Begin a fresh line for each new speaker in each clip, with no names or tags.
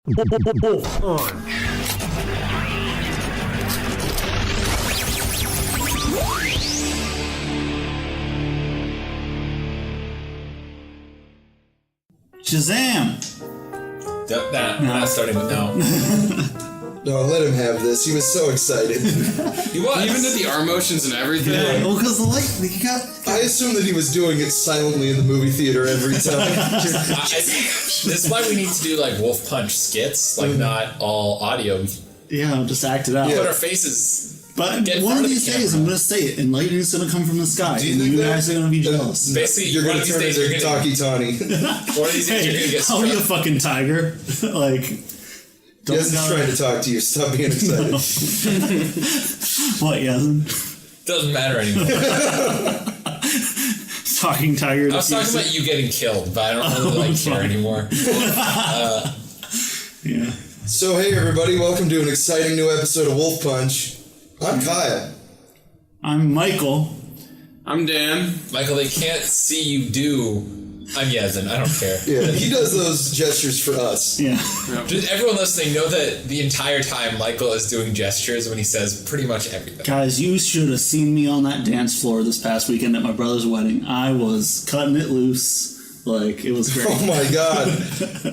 Shazam!
We're not starting with no.
No, let him have this. He was so excited.
He was.
He even did the arm motions and everything.
Yeah, well, because the light, he got...
I assume that he was doing it silently in the movie theater every time.
This is why we need to do like WolfPunch skits, like not all audio.
Yeah, just act it out.
Put our faces.
But one of these days, I'm going to say it, and lightning's going to come from the sky, and you guys are going to be jealous.
Basically,
You're going to turn into Taki Tani.
One of these days, you're going to get
How are you a fucking tiger? Like...
Yes, he's trying to talk to you. Stop being excited.
What, Yasmin?
Doesn't matter anymore.
Talking tiger.
I was talking about you getting killed, but I don't really care anymore.
Yeah.
So, hey everybody, welcome to an exciting new episode of WolfPunch. I'm Kaya.
I'm Michael.
I'm Dan.
Michael, they can't see you do... I'm Yazin, I don't care.
Yeah, he does those gestures for us.
Yeah.
Just everyone listening, know that the entire time Michael is doing gestures when he says pretty much everything.
Guys, you should have seen me on that dance floor this past weekend at my brother's wedding. I was cutting it loose. Like, it was great.
Oh my god.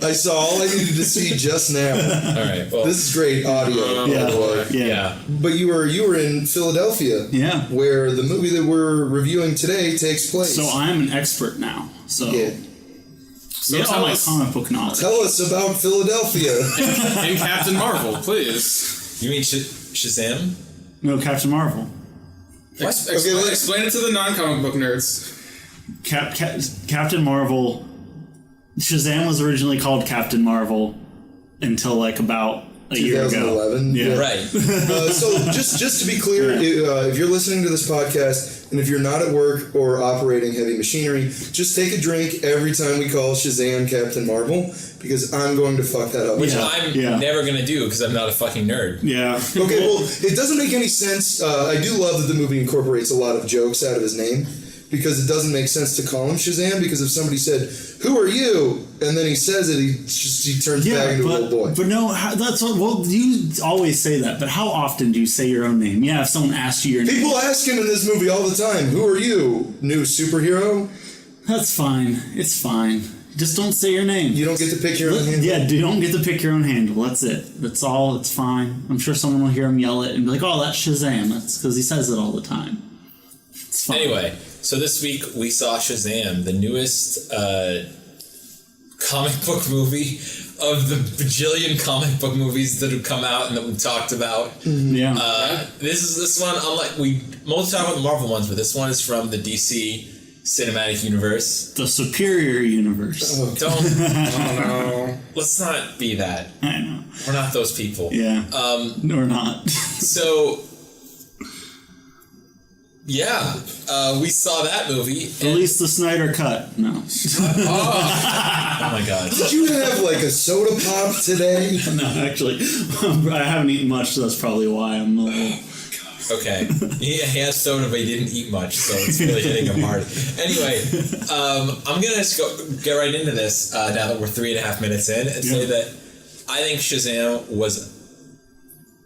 I saw all I needed to see just now.
Alright, well...
This is great audio, by the way.
Yeah.
But you were in Philadelphia.
Yeah.
Where the movie that we're reviewing today takes place.
So I'm an expert now. So
yeah.
Get all my comic book knowledge.
Tell us about Philadelphia.
And Captain Marvel, please.
You mean Shazam?
No, Captain Marvel.
What?
Explain it to the non-comic book nerds.
Captain Marvel. Shazam was originally called Captain Marvel until like about a year ago.
2011.
Yeah.
Right.
So just to be clear, if you're listening to this podcast and if you're not at work or operating heavy machinery, just take a drink every time we call Shazam Captain Marvel, because I'm going to fuck that up.
Which I'm never going to do because I'm not a fucking nerd.
Yeah.
Okay, well, it doesn't make any sense. I do love that the movie incorporates a lot of jokes out of his name, because it doesn't make sense to call him Shazam, because if somebody said, "Who are you?" and then he says it, he turns back into a little boy.
But no, that's what. Well, you always say that, but how often do you say your own name? Yeah, if someone asks you your name.
People ask him in this movie all the time, "Who are you? New superhero?"
That's fine. It's fine. Just don't say your name.
You don't get to pick your own handle?
Yeah, you don't get to pick your own handle. That's it. That's all. It's fine. I'm sure someone will hear him yell it and be like, "Oh, that's Shazam." That's because he says it all the time. It's fine.
Anyway, so this week we saw Shazam, the newest comic book movie of the bajillion comic book movies that have come out and that we've talked about.
Yeah.
This one, unlike we mostly talk about the Marvel ones, but this one is from the DC cinematic universe.
The superior universe.
Don't. No. Let's not be that.
I know.
We're not those people.
Yeah. We're not.
So. Yeah, we saw that movie.
Release the Snyder Cut. No.
Oh my god.
Did you have like a soda pop today?
No, actually, I haven't eaten much, so that's probably why I'm a little...
Okay. He has soda, but he didn't eat much, so it's really hitting him hard. Anyway, I'm going to just get right into this now that we're 3.5 minutes in and say that I think Shazam was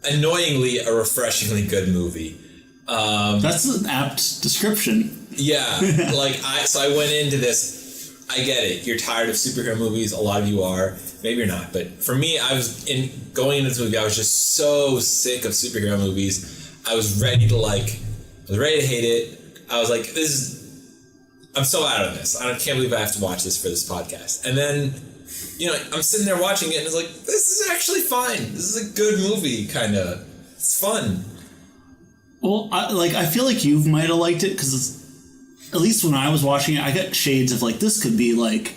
annoyingly a refreshingly good movie.
That's an apt description.
Yeah, so I went into this. I get it. You're tired of superhero movies. A lot of you are. Maybe you're not, but for me, going into this movie, I was just so sick of superhero movies. I was ready to hate it. I was like, I'm so out of this. I can't believe I have to watch this for this podcast. And then, I'm sitting there watching it, and it's like, this is actually fine. This is a good movie, kind of. It's fun.
Well, I feel like you might have liked it because, at least when I was watching it, I got shades of this could be like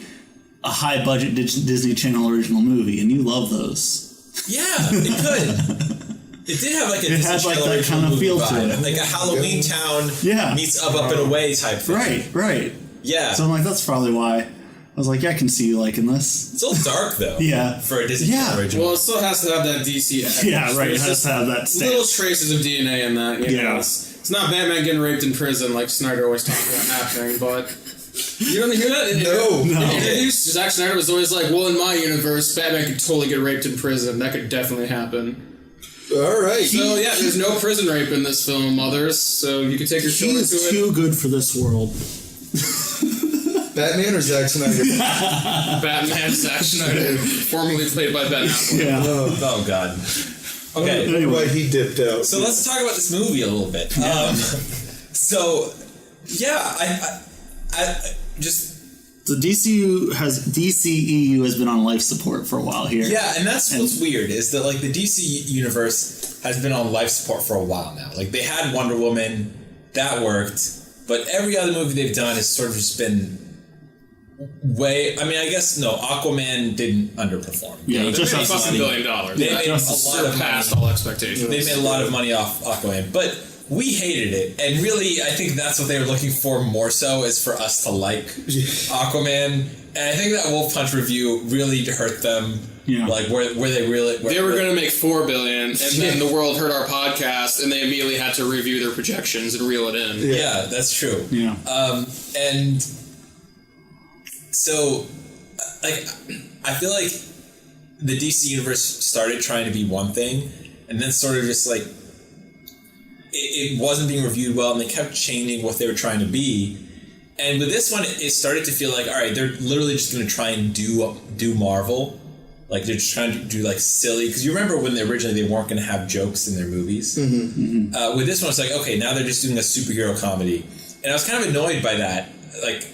a high budget Disney Channel original movie, and you love those. Yeah, it could. It did have a It had that kind of feel to it,
like a Halloween Town meets Up and Away type thing.
Right.
Yeah.
So I'm like, that's probably why. I was like, yeah, I can see you liking this.
It's a little dark, though.
Yeah.
For a Disney Channel original.
Well, it still has to have that DC.
Yeah, right. It has to have that stamp.
Little traces of DNA in that. You know? It's not Batman getting raped in prison like Snyder always talked about happening, but You don't hear that?
No.
In interviews, Zack Snyder was always like, well, in my universe, Batman could totally get raped in prison. That could definitely happen.
All right.
So, yeah, there's no prison rape in this film, mothers, so you can take your children to
He's
it.
too good for this world.
Batman or Zack Snyder?
Batman, Zack Snyder, formerly played by Ben Affleck.
Yeah.
Oh God. Okay.
Why he dipped out.
So let's talk about this movie a little bit. So, yeah, I just
The DCEU has been on life support for a while here.
yeah, and that's what's weird is that like the DC universe has been on life support for a while now. Like they had Wonder Woman, that worked, but every other movie they've done has sort of just been way. I mean, I guess no, Aquaman didn't underperform.
Yeah,
They
just
made
a
$1 billion.
They made a lot of
Surpassed
money.
all expectations.
They made a lot of money off Aquaman, but we hated it, and really, I think that's what they were looking for more so is for us to like Aquaman. And I think that WolfPunch review really hurt them.
Yeah.
Like where they really
They were going to make $4 billion, and then the world heard our podcast, and they immediately had to review their projections and reel it in.
Yeah, that's true.
Yeah.
And so, like, I feel like the DC universe started trying to be one thing, and then sort of just like it wasn't being reviewed well, and they kept changing what they were trying to be. And with this one, it started to feel like, all right, they're literally just going to try and do Marvel. Like, they're just trying to do, like, silly... Because you remember when originally they weren't going to have jokes in their movies?
Mm-hmm.
Mm-hmm. With this one, it's like, okay, now they're just doing a superhero comedy. And I was kind of annoyed by that. Like,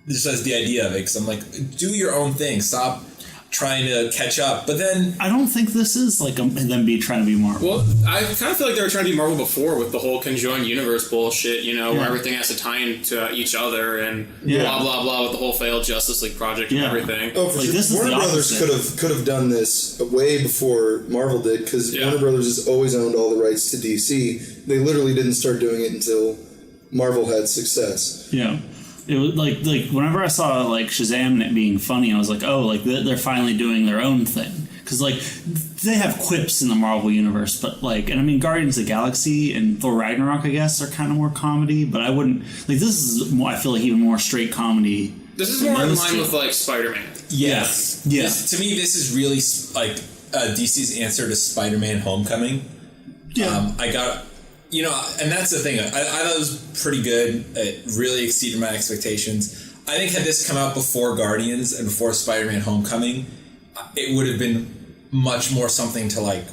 just as the idea of it. Because I'm like, do your own thing. Stop trying to catch up. But then...
I don't think this is like them trying to be Marvel.
Well, I kind of feel like they were trying to be Marvel before with the whole conjoined universe bullshit, you know, where everything has to tie into each other and blah, blah, blah with the whole failed Justice League project and everything.
Oh, for
Like,
sure.
this is
Warner
the
Brothers
opposite.
could have done this way before Marvel did, because Warner Brothers has always owned all the rights to DC. They literally didn't start doing it until Marvel had success.
Yeah. It was like whenever I saw like Shazam and it being funny, I was like, oh, like they're finally doing their own thing. Because like they have quips in the Marvel universe, but like, and I mean, Guardians of the Galaxy and Thor Ragnarok, I guess, are kind of more comedy. But I wouldn't like this is more. I feel like even more straight comedy.
This is more in line with, like, Spider-Man.
Yes.
Yeah.
To me, this is really, like, DC's answer to Spider-Man Homecoming.
Yeah.
I got... You know, and that's the thing. I thought it was pretty good. It really exceeded my expectations. I think had this come out before Guardians and before Spider-Man Homecoming, it would have been much more something to, like,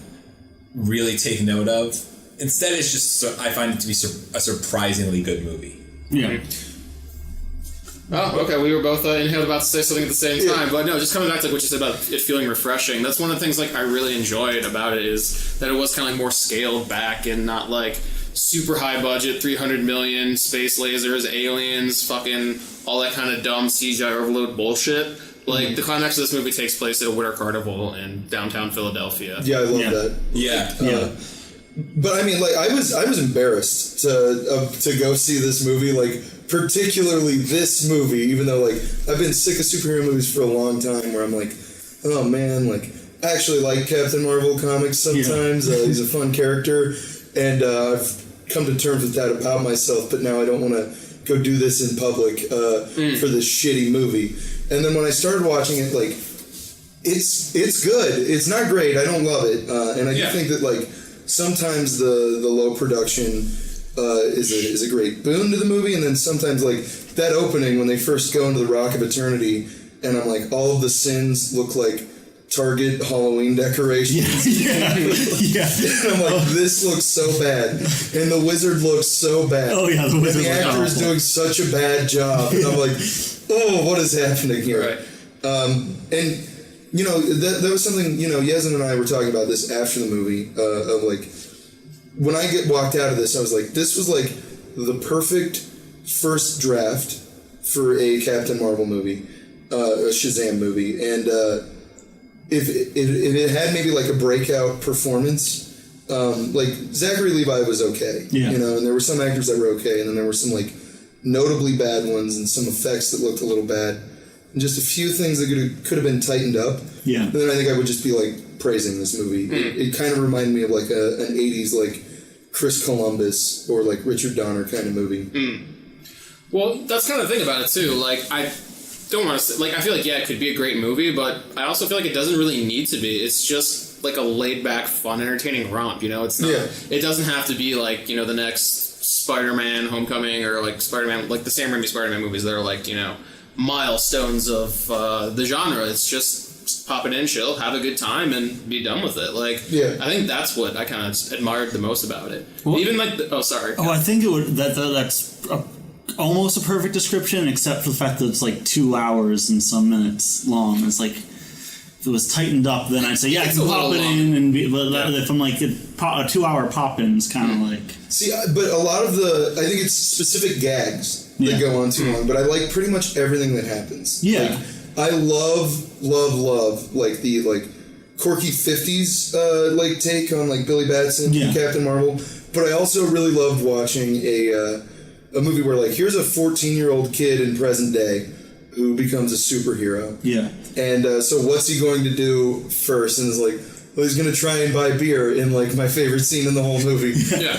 really take note of. Instead, it's just... I find it to be a surprisingly good movie.
Yeah.
Oh, okay. We were both inhaled about to say something at the same time, but no, just coming back to what you said about it feeling refreshing. That's one of the things like I really enjoyed about it is that it was kind of like more scaled back and not like super high budget, 300 million space lasers, aliens, fucking all that kind of dumb CGI overload bullshit. Like the climax of this movie takes place at a winter carnival in downtown Philadelphia.
Yeah, I love that.
Yeah.
But I mean, like, I was embarrassed to go see this movie, like, particularly this movie, even though, like, I've been sick of superhero movies for a long time, where I'm like, oh man, like, I actually like Captain Marvel comics sometimes. He's a fun character, and I've come to terms with that about myself, but now I don't want to go do this in public for this shitty movie. And then when I started watching it, like, it's good. It's not great. I don't love it, and I do think that, like, sometimes the low production is a great boon to the movie, and then sometimes like that opening when they first go into the Rock of Eternity, and I'm like, all of the sins look like Target Halloween decorations.
Yeah.
And I'm like, this looks so bad, and the wizard looks so bad.
Oh yeah, the wizard.
And the actor is doing such a bad job, and I'm like, oh, what is happening here?
Right.
And you know, that was something, you know, Yezin and I were talking about this after the movie, of like, when I walked out of this, I was like, this was like the perfect first draft for a Captain Marvel movie, a Shazam movie. And if it had maybe like a breakout performance, like Zachary Levi was okay, you know, and there were some actors that were okay, and then there were some like notably bad ones and some effects that looked a little bad. And just a few things that could have been tightened up. Yeah. And then I think I would just be like praising this movie. It kind of reminded me of like an 80s like Chris Columbus or like Richard Donner kind of movie.
Well, that's kind of the thing about it too. Like, I don't want to say, like, I feel like, yeah, it could be a great movie, but I also feel like it doesn't really need to be. It's just like a laid back, fun, entertaining romp. You know, it's not.
Yeah.
It doesn't have to be like, you know, the next Spider-Man: Homecoming or like Spider-Man, like the Sam Raimi Spider-Man movies that are like, you know, milestones of the genre. It's just pop it in, chill, have a good time, and be done with it. Like,
Yeah.
I think that's what I kind of admired the most about it.
Well,
Even like, sorry.
Oh, I think it would. That's almost a perfect description, except for the fact that it's like 2 hours and some minutes long. It's like if it was tightened up, then I'd say yeah, I
It's
can
a
pop
little
it
long.
in, and if I'm like a 2 hour pop in is kind of like
See, but a lot of I think it's specific gags that
Yeah.
go on too long, but I like pretty much everything that happens.
Yeah.
Like, I love like the like quirky 50s like take on like Billy Batson
Yeah.
and Captain Marvel, but I also really loved watching a movie where like here's a 14-year-old kid in present day who becomes a superhero.
yeah.
And so what's he going to do first? And it's like, well, he's going to try and buy beer in like my favorite scene in the whole movie.
Yeah.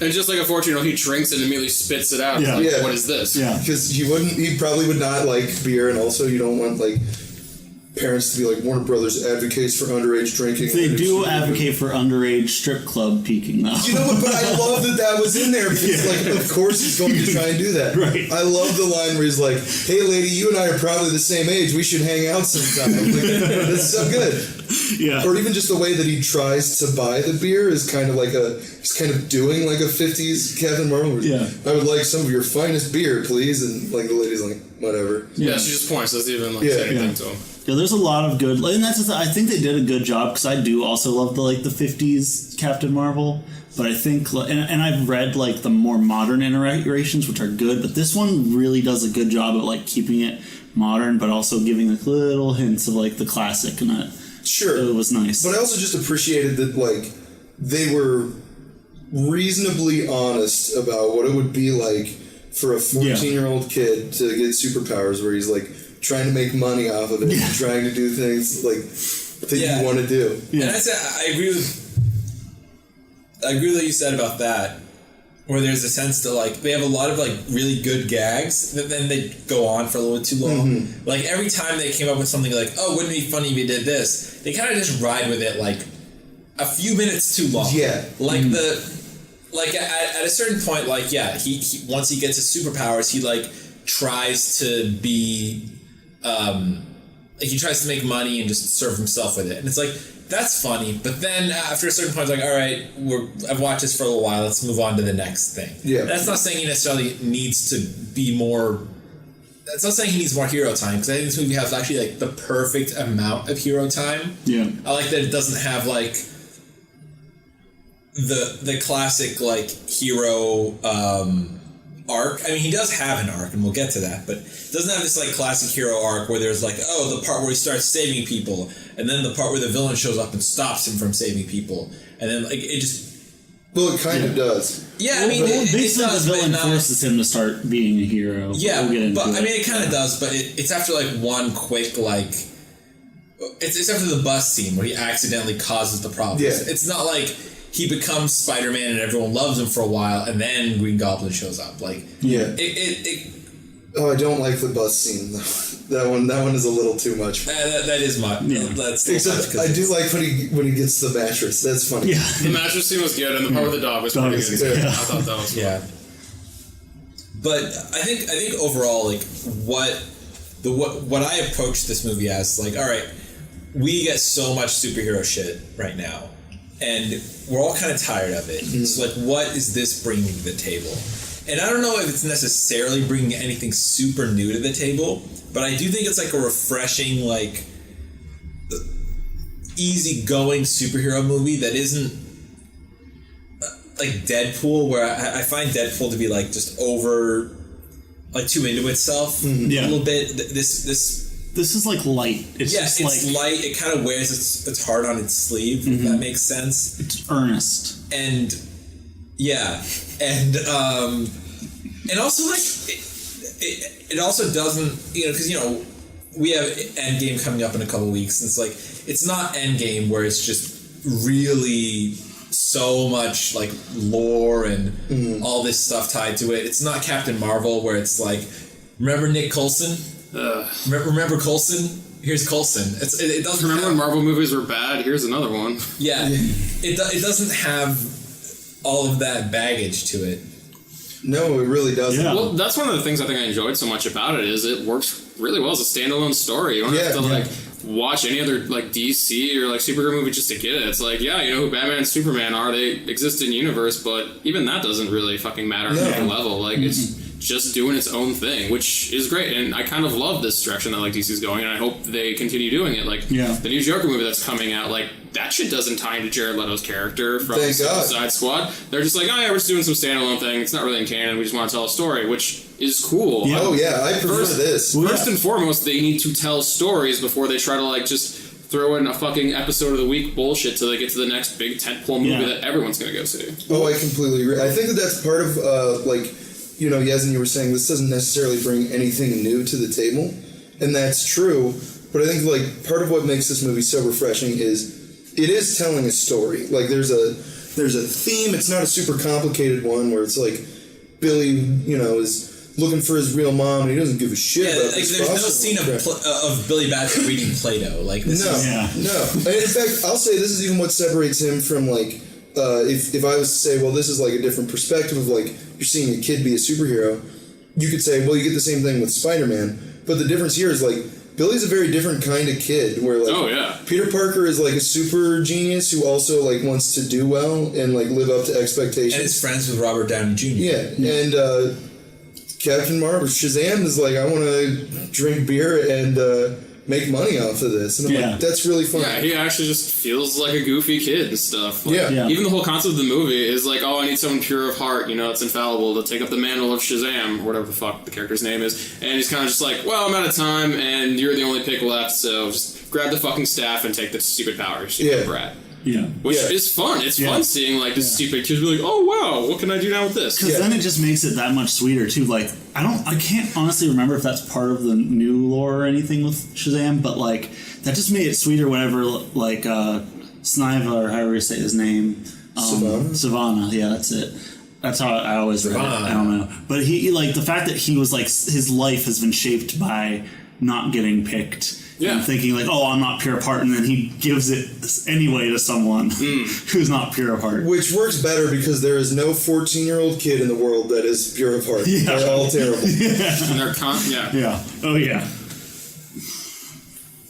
And just like a 14-year-old, he drinks it and immediately spits it out.
Yeah.
Like,
Yeah.
what is this?
Yeah.
Because he probably would not like beer, and also you don't want like parents to be like Warner Brothers advocates for underage drinking.
They do advocate for underage strip club peaking, though.
You know what? But I love that was in there because, like, of course he's going to try and do that.
Right.
I love the line where he's like, "Hey, lady, you and I are probably the same age. We should hang out sometime." I'm like, that's so good.
Yeah.
Or even just the way that he tries to buy the beer is kind of like he's kind of doing like a 50s Captain Marvel.
Yeah.
I would like some of your finest beer, please. And like the lady's like, whatever.
Yeah, she just points. Doesn't even like
Yeah.
say anything
Yeah.
to him.
Yeah, there's a lot of good, and that's the thing, I think they did a good job because I do also love the 50s Captain Marvel, but I think and I've read like the more modern iterations, which are good, but this one really does a good job at like keeping it modern, but also giving like little hints of like the classic, and that
Sure.
it was nice.
But I also just appreciated that, like, they were reasonably honest about what it would be like for a 14-year-old kid to get superpowers, where he's like trying to make money off of it, and trying to do things like that
Yeah.
you want to do.
Yeah.
And I agree with what you said about that, where there's a sense that like they have a lot of like really good gags that then they go on for a little bit too long.
Mm-hmm.
Like every time they came up with something like, oh, wouldn't it be funny if we did this? They kind of just ride with it like a few minutes too long.
Yeah.
Like at a certain point, like he once he gets his superpowers, he like tries to be like he tries to make money and just serve himself with it, and it's like that's funny. But then after a certain point, it's like, all right, I've watched this for a little while. Let's move on to the next thing.
Yeah.
That's not saying he necessarily needs to be more. That's not saying he needs more hero time, because I think this movie has actually like the perfect amount of hero time.
Yeah.
I like that it doesn't have like the classic like hero arc. I mean, he does have an arc, and we'll get to that, but it doesn't have this like classic hero arc where there's like, oh, the part where he starts saving people, and then the part where the villain shows up and stops him from saving people, and then like it just.
Well, it kind of does.
Yeah, I mean, it
basically
does,
the
but
villain
not.
forces him to start being a hero.
Yeah,
We'll get into
but
it.
I mean, it kind of does, but it's after like one quick like. It's after the bus scene where he accidentally causes the problem.
Yeah.
It's not like he becomes Spider-Man and everyone loves him for a while, and then Green Goblin shows up. Like,
Yeah. Oh, I don't like the bus scene though. That one is a little too much.
that is my.
Yeah.
That's
Except I do like when he gets the mattress. That's funny.
Yeah.
The mattress scene was good, and the part with the dog was
Dog
pretty
is
good.
good.
I thought that was
Yeah. But I think overall, like what I approached this movie as, like, all right, we get so much superhero shit right now, and we're all kind of tired of it.
Mm-hmm.
So, like, what is this bringing to the table? And I don't know if it's necessarily bringing anything super new to the table, but I do think it's like a refreshing, like, easygoing superhero movie that isn't like Deadpool, where I find Deadpool to be like just over, like too into itself a little bit.
This is like light. It's just
it's
like
light. It kind of wears its heart on its sleeve. If that makes sense.
it's earnest.
And and also like it also doesn't, because we have Endgame coming up in a couple weeks, and it's like it's not Endgame where it's just really so much like lore and all this stuff tied to it. It's not Captain Marvel where it's like, remember Nick Coulson? Remember Coulson? Here's Coulson. It doesn't
remember when Marvel movies were bad. Here's another one.
Yeah, it doesn't have all of that baggage to it.
No, it really doesn't.
Yeah.
Well, that's one of the things I think I enjoyed so much about it is it works really well as a standalone story. You don't have to like watch any other like DC or like superhero movie just to get it. It's like, yeah, you know who Batman and Superman are. They exist in universe, but even that doesn't really fucking matter on any level. Like it's just doing its own thing, which is great. And I kind of love this direction that like DC's going, and I hope they continue doing it. Like the new Joker movie that's coming out, like that shit doesn't tie into Jared Leto's character from Suicide Squad. They're just like, oh yeah, we're just doing some standalone thing. It's not really in canon. We just want to tell a story, which is cool.
Yeah. Oh yeah, I prefer this.
First and foremost, they need to tell stories before they try to like just throw in a fucking episode of the week bullshit till they get to the next big tentpole movie that everyone's gonna go see.
Oh, I completely agree. I think that's part of like, you know, Yezin, you were saying this doesn't necessarily bring anything new to the table, and that's true. But I think like part of what makes this movie so refreshing is it is telling a story. Like there's a theme. It's not a super complicated one where it's like Billy, you know, is looking for his real mom and he doesn't give a shit about
like
this.
There's no scene of Billy Batson reading Plato. Like this
no. And in fact, I'll say this is even what separates him from like if I was to say, well, this is like a different perspective of like you're seeing a kid be a superhero. You could say, well, you get the same thing with Spider-Man, but the difference here is like Billy's a very different kind of kid where like Peter Parker is like a super genius who also like wants to do well and like live up to expectations.
And is friends with Robert Downey Jr.
Yeah. And Captain Marvel, Shazam is like, I want to drink beer and make money off of this. And I'm like, that's really fun.
Yeah, he actually just feels like a goofy kid and stuff. Like,
yeah.
Even the whole concept of the movie is like, oh, I need someone pure of heart, you know, it's infallible to take up the mantle of Shazam, or whatever the fuck the character's name is. And he's kind of just like, well, I'm out of time, and you're the only pick left, so just grab the fucking staff and take the stupid powers, you brat.
Yeah.
Which is fun. It's fun seeing like this stupid kids be like, oh wow, what can I do now with this?
Because then it just makes it that much sweeter too. Like I can't honestly remember if that's part of the new lore or anything with Shazam, but like that just made it sweeter whenever like Sniva or however you say his name, Savannah. Yeah, that's it. That's how I always read it. I don't know, but he like the fact that he was like his life has been shaped by not getting picked. Yeah. And thinking like, oh, I'm not pure of heart, and then he gives it anyway to someone who's not pure of heart.
Which works better because there is no 14-year-old kid in the world that is pure of heart. Yeah. They're all terrible.
And they're
Yeah. Oh yeah.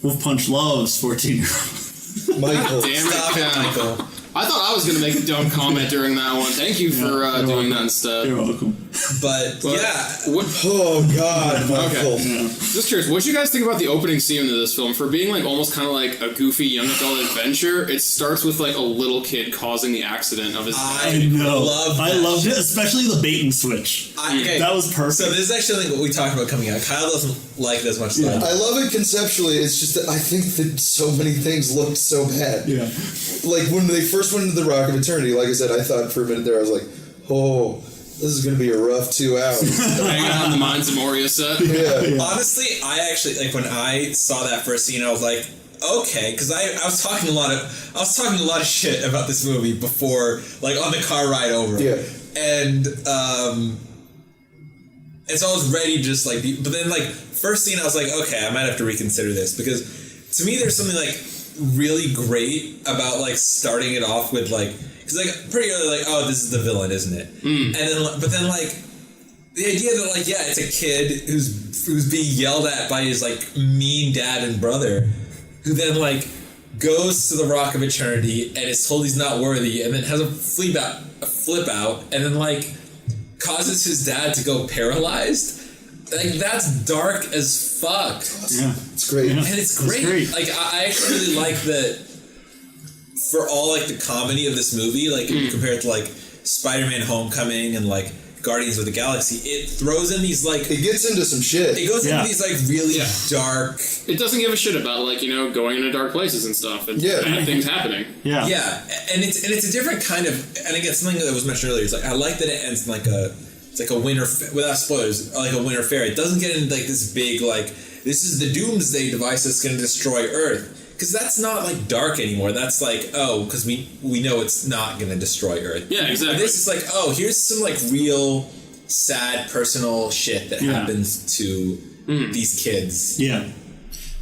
WolfPunch loves 14-year-olds.
Michael.
Damn
Stop it, Michael.
I thought I was going to make a dumb comment during that one. Thank you for doing that instead.
You're welcome.
But
oh God, Michael.
Okay. Yeah. Just curious, what did you guys think about the opening scene of this film? For being like almost kind of like a goofy young adult adventure, it starts with like a little kid causing the accident of his
I loved it, especially the bait and switch. That was perfect.
So this is actually what we talked about coming out. Kyle doesn't like it as much as I do.
I love it conceptually. It's just that I think that so many things looked so bad.
Yeah.
Like when they first went into the Rock of Eternity, like I said, I thought for a minute there, I was like, oh, this is going to be a rough 2 hours.
Hanging out on the Mines of Moria set.
Yeah.
Honestly, I actually like when I saw that first scene, I was like, okay, because I was talking a lot of shit about this movie before, like on the car ride over.
Yeah.
And so I was ready to just like, but then like first scene, I was like, okay, I might have to reconsider this because to me, there's something like really great about like starting it off with like. Because like pretty early, like, oh, this is the villain, isn't it? And then, but then like the idea that like, yeah, it's a kid who's being yelled at by his like mean dad and brother, who then like goes to the Rock of Eternity and is told he's not worthy, and then has a flip out, and then like causes his dad to go paralyzed. Like that's dark as fuck.
Yeah,
it's great,
and it's great. Like I actually really like that. For all like the comedy of this movie, like compared to like Spider-Man: Homecoming and like Guardians of the Galaxy, it throws in these like
it gets into some shit.
It goes into these like really dark.
It doesn't give a shit about like going into dark places and stuff and bad things happening.
Yeah, and it's a different kind of. And again, something that was mentioned earlier is like I like that it ends in like a winter without spoilers, like a winter fair. It doesn't get into like this big like this is the doomsday device that's going to destroy Earth. because that's not like dark anymore. That's like, oh, because we know it's not going to destroy Earth.
Yeah, exactly.
But this is like, oh, here's some like real sad personal shit that happens to these kids.
Yeah.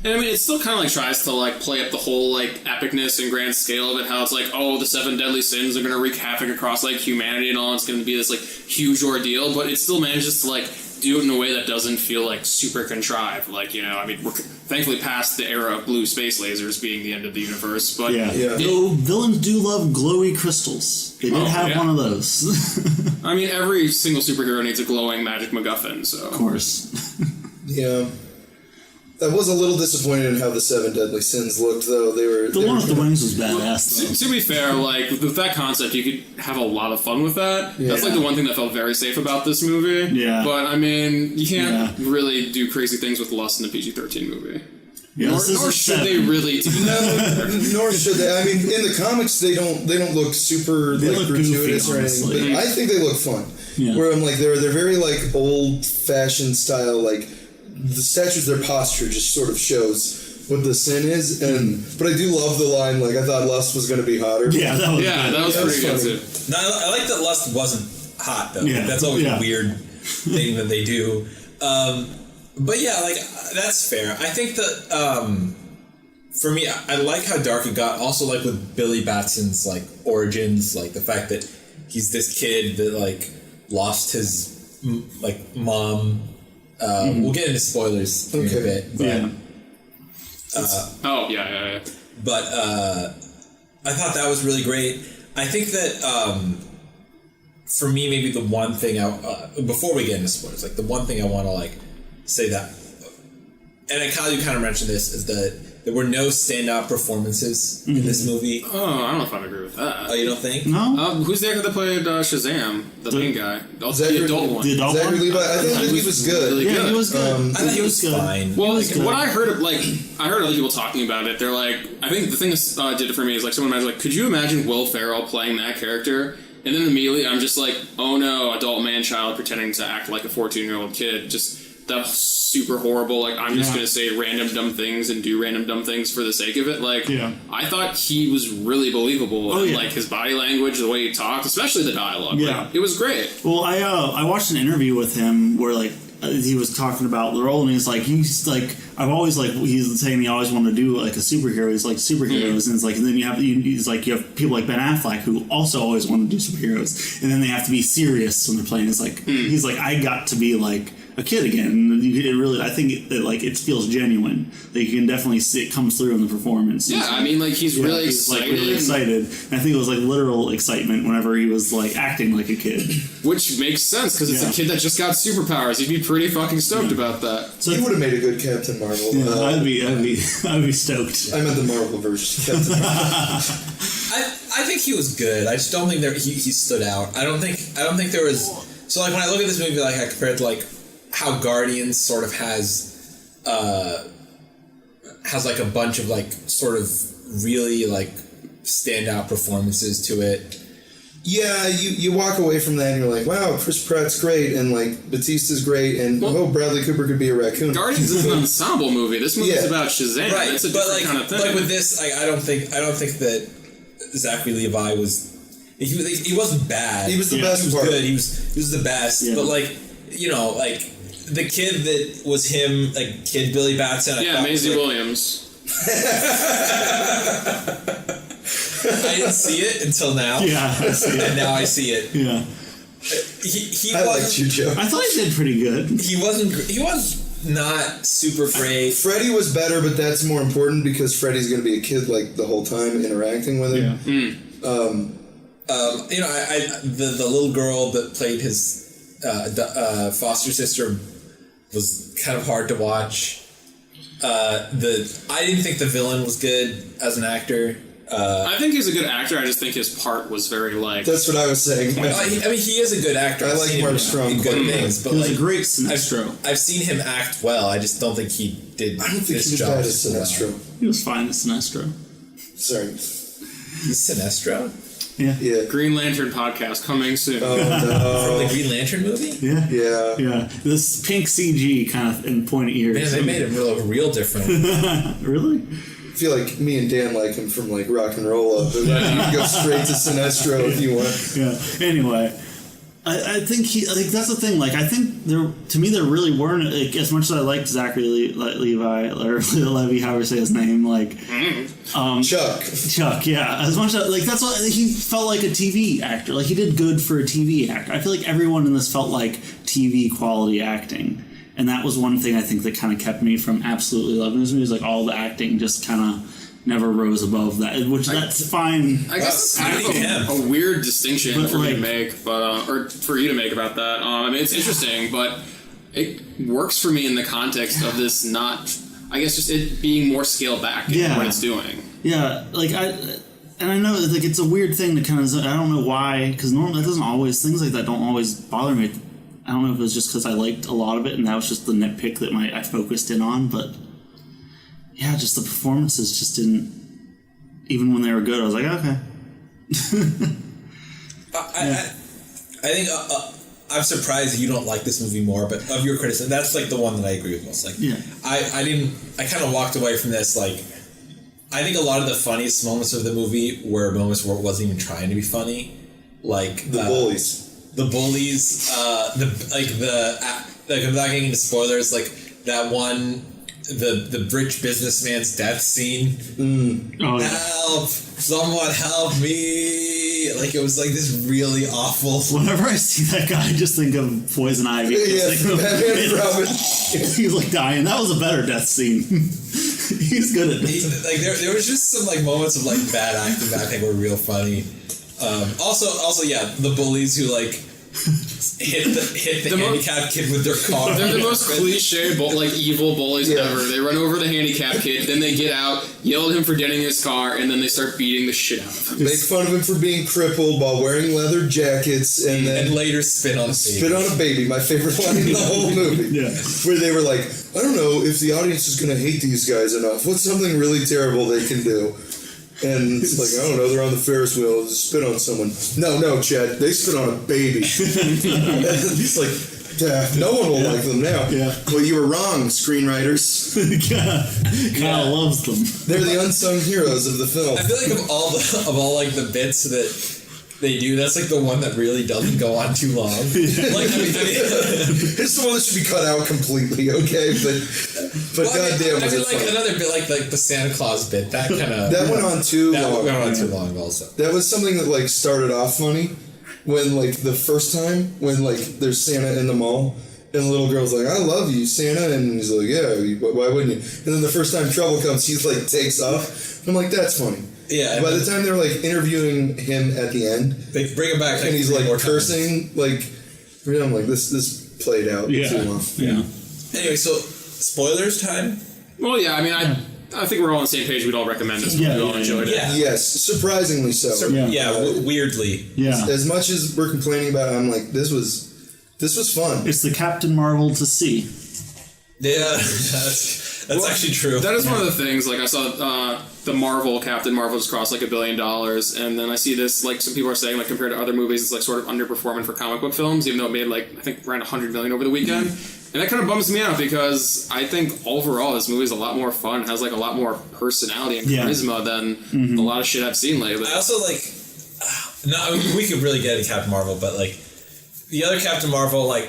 And I mean, it still kind of like tries to like play up the whole like epicness and grand scale of it. How it's like, oh, the 7 deadly sins are going to wreak havoc across like humanity and all. It's going to be this like huge ordeal, but it still manages to like do it in a way that doesn't feel like super contrived. Like, you know, I mean, we're thankfully past the era of blue space lasers being the end of the universe, but
Though villains do love glowy crystals. They did have one of those.
I mean, every single superhero needs a glowing magic MacGuffin, so
Of course.
Yeah. I was a little disappointed in how the 7 deadly sins looked, though.
The one with the wings was badass,
to be fair, like, with that concept, you could have a lot of fun with that.
Yeah.
That's, like, the one thing that felt very safe about this movie.
Yeah.
But, I mean, you can't really do crazy things with lust in a PG-13 movie.
Yeah,
Nor should they really do that.
Nor should they. I mean, in the comics, they don't look super
They
like
look
gratuitous
goofy,
or anything.
honestly.
But I think they look fun.
Yeah.
Where I'm like, they're very like old fashioned style. Like the statues, their posture just sort of shows what the sin is. But I do love the line. Like I thought lust was going to be hotter.
Yeah, that was
Yeah,
good.
that was
That was
pretty
funny.
good, too.
No, I like that lust wasn't hot though.
Yeah.
That's always
Yeah.
a weird thing that they do. But yeah, like that's fair. I think that for me, I like how dark it got. Also, like with Billy Batson's like origins, like the fact that he's this kid that like lost his like mom. We'll get into spoilers in a bit, but
Yeah.
Yeah.
but I thought that was really great. I think that for me, maybe the one thing before we get into spoilers, like the one thing I want to like say that, and you kind of mentioned this, is that there were no standout performances in this movie.
Oh, I don't know if I'd agree with that.
Oh, you don't think?
No?
Who's the actor that played Shazam? The main guy. The
Zachary-
adult one.
The adult
Zachary
one?
Levi, I think he was good.
really
Yeah,
good.
he was good.
I thought he was
good.
fine.
Well,
was good.
what I heard I heard other people talking about it. They're like, I think the thing that did it for me is like someone imagined, like, could you imagine Will Ferrell playing that character? And then immediately I'm just like, oh no, adult man child pretending to act like a 14-year-old kid. Just that's super horrible. Like I'm just gonna say random dumb things and do random dumb things for the sake of it. Like I thought he was really believable. And, like his body language, the way he talked, especially the dialogue.
Yeah.
Like, it was great.
Well, I watched an interview with him where like he was talking about the role, and he's like I've always like he's saying he always wanted to do like a superhero. He's like superheroes, and it's like and then you have people like Ben Affleck who also always want to do superheroes, and then they have to be serious when they're playing. It's like he's like I got to be like a kid again. I think it feels genuine. Like you can definitely see it comes through in the performance.
Yeah, I mean, like he's really excited.
Like really excited. And I think it was like literal excitement whenever he was like acting like a kid.
Which makes sense because it's a kid that just got superpowers. He'd be pretty fucking stoked about that.
So he would have made a good Captain Marvel.
Yeah, I'd be stoked.
I meant the Marvel version. Captain Marvel.
I think he was good. I just don't think he stood out. I don't think there was. So like when I look at this movie, like I compare it to like how Guardians sort of has like a bunch of like sort of really like standout performances to it.
Yeah, you walk away from that and you're like, wow, Chris Pratt's great, and like Batista's great, and Bradley Cooper could be a raccoon.
Guardians is an ensemble movie. This movie's about Shazam.
Right,
It's a
but
different
like,
kind of thing.
like with this, like I don't think that Zachary Levi was. He wasn't bad.
He was the best
He was
part.
good. He was the best.
Yeah.
But like like the kid that was him, like kid Billy Batson. I
Maisie
like,
Williams.
I didn't see it until now.
Yeah, I see it.
And now I see it.
Yeah.
I
liked you, Joe.
I thought he did pretty good.
He was not super great.
Freddy was better, but that's more important because Freddy's going to be a kid like the whole time interacting with him.
The little girl that played his foster sister was kind of hard to watch. I didn't think the villain was good as an actor.
I think he's a good actor. I just think his part was very like.
That's what I was saying.
I mean, he is a good actor.
I
I've
like
seen
Mark
him
Strong
in
quite
good
a bit.
things, but
He was
like
a great Sinestro.
I've seen him act well. I just don't think he did.
I don't think
this
he was
job
bad as Sinestro.
He was fine as Sinestro.
Sorry.
He's Sinestro
Yeah.
Yeah.
Green Lantern podcast coming soon.
Oh,
from
no.
the Green Lantern movie.
Yeah.
Yeah.
Yeah. This pink CG kind of in pointy ears.
Man, they made him look real different.
Really?
feel like me and Dan like him from like Rock and Roll Up, but you can go straight to Sinestro if you want.
Yeah. Anyway, I think that's the thing. Like, I think there really weren't, like, as much as I liked Zachary Levi or Levy, however you say his name, like Chuck. Yeah. As much as like that's what he felt like a TV actor. Like he did good for a TV actor. I feel like everyone in this felt like TV quality acting. And that was one thing I think that kind of kept me from absolutely loving this movie. Is like all the acting just kind of never rose above that, which that's fine.
I guess that's kind of a weird distinction for me to make, but or for you to make about that. I mean, it's interesting, but it works for me in the context of this not. I guess just it being more scaled back in what it's doing.
Yeah, like I know like it's a weird thing to kind of. I don't know why, because normally that doesn't always things like that don't always bother me. I don't know if it was just because I liked a lot of it and that was just the nitpick that I focused in on, but yeah, just the performances just didn't, even when they were good, I was like, okay.
I think I'm surprised that you don't like this movie more, but of your criticism, that's like the one that I agree with most. Like, I kind of walked away from this, like, I think a lot of the funniest moments of the movie were moments where it wasn't even trying to be funny. Like,
the bullies.
The bullies, I'm not getting into spoilers, like that one, the rich businessman's death scene.
Oh, yeah.
Help! Someone help me! Like, it was like this really awful.
Whenever I see that guy, I just think of Poison Ivy.
Batman and Robin.
He's like dying. That was a better death scene. He's good at this.
Like, there was just some like moments of like bad acting that I think were real funny. Also, yeah, the bullies who like hit the handicapped kid with their car.
They're the most cliche, evil bullies ever. They run over the handicapped kid, then they get out, yell at him for denting his car, and then they start beating the shit out of him.
Make fun of him for being crippled while wearing leather jackets, and then
later spit on a baby.
Spit on a baby, my favorite line in the whole movie.
Yeah.
Where they were like, I don't know if the audience is going to hate these guys enough. What's something really terrible they can do? And it's like, I don't know, they're on the Ferris wheel, just spit on someone. No, Chad, they spit on a baby. He's like, no one will like them now. Yeah. Well, you were wrong, screenwriters.
Kyle loves them.
They're the unsung heroes of the film.
I feel like of all like the bits that they do, that's like the one that really doesn't go on too long. Like, I mean,
it's the one that should be cut out completely, okay? But goddamn,
I mean, like another bit, like the Santa Claus bit, that kind of
went on too long.
That went on too long, also.
That was something that like started off funny when like the first time when like there's Santa in the mall. And the little girl's like, I love you, Santa. And he's like, yeah, why wouldn't you? And then the first time trouble comes, he's like, takes off. I'm like, that's funny.
Yeah.
By the time they're like interviewing him at the end,
they bring him back,
and he's like cursing, like, I'm like, this played out too long.
Yeah.
Anyway, so spoilers time.
Well, yeah, I mean, I think we're all on the same page. We'd all recommend this.
Yeah,
we all enjoyed it.
Yeah.
Yes, surprisingly so.
Weirdly.
Yeah.
As much as we're complaining about it, I'm like, this was fun.
It's the Captain Marvel to see.
Yeah, that's actually true.
That is one of the things. Like I saw the Captain Marvel just crossed like $1 billion, and then I see this like some people are saying like compared to other movies, it's like sort of underperforming for comic book films, even though it made like I think around $100 million over the weekend. And that kind of bums me out because I think overall this movie is a lot more fun, has like a lot more personality and charisma than a lot of shit I've seen lately.
I also like. I mean, we could really get into Captain Marvel, but like the other Captain Marvel like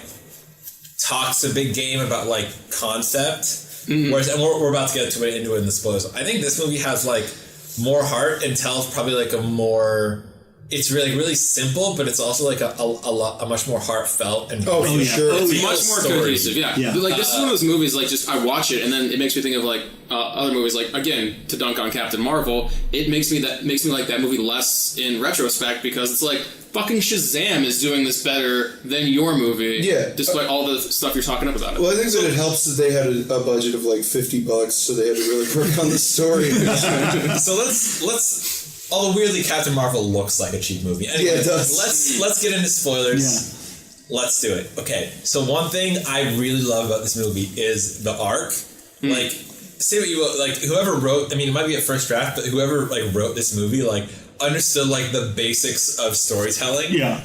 talks a big game about like concept. Whereas, and we're about to get into it in the spoilers. I think this movie has like more heart and tells probably like a more. It's really simple, but it's also like a much more heartfelt and
sure,
it's much more cohesive. Yeah. Like this is one of those movies. Like just I watch it and then it makes me think of like other movies. Like again, to dunk on Captain Marvel, it makes me like that movie less in retrospect because it's like. Fucking Shazam is doing this better than your movie. Yeah. Despite all the stuff you're talking about it.
Well, I think that it helps that they had a budget of like $50, so they had to really work on the story.
So let's. Although weirdly, Captain Marvel looks like a cheap movie. Anyway,
it does.
Let's get into spoilers. Yeah. Let's do it. Okay. So one thing I really love about this movie is the arc. Like, say what you will. Like, whoever wrote. I mean, it might be a first draft, but whoever like wrote this movie, like. Understood like the basics of storytelling. And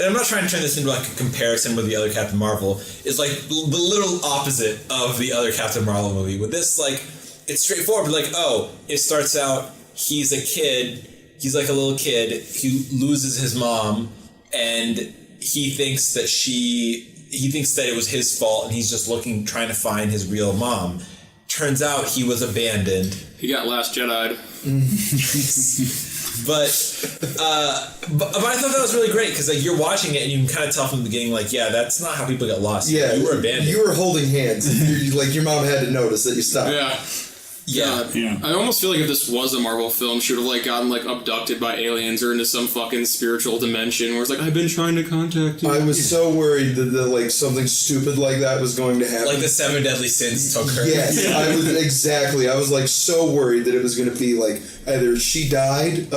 I'm not trying to turn this into like a comparison with the other Captain Marvel. It's like the little opposite of the other Captain Marvel movie. With this, like it's straightforward, but like, oh, it starts out, he's a kid, he's like a little kid who loses his mom, and he thinks that it was his fault, and he's just trying to find his real mom. Turns out he was abandoned.
He got Last Jedi'd.
But I thought that was really great, because like you're watching it and you can kind of tell from the beginning, like, yeah, that's not how people get lost.
Yeah,
you were abandoned.
You were holding hands. Like your mom had to notice that you stopped.
Yeah.
I almost feel like if this was a Marvel film, she would have like gotten like abducted by aliens or into some fucking spiritual dimension where it's like, I've been trying to contact you.
I was so worried that like something stupid like that was going to happen.
Like the 7 Deadly Sins took her.
Yes, I was like so worried that it was going to be like either she died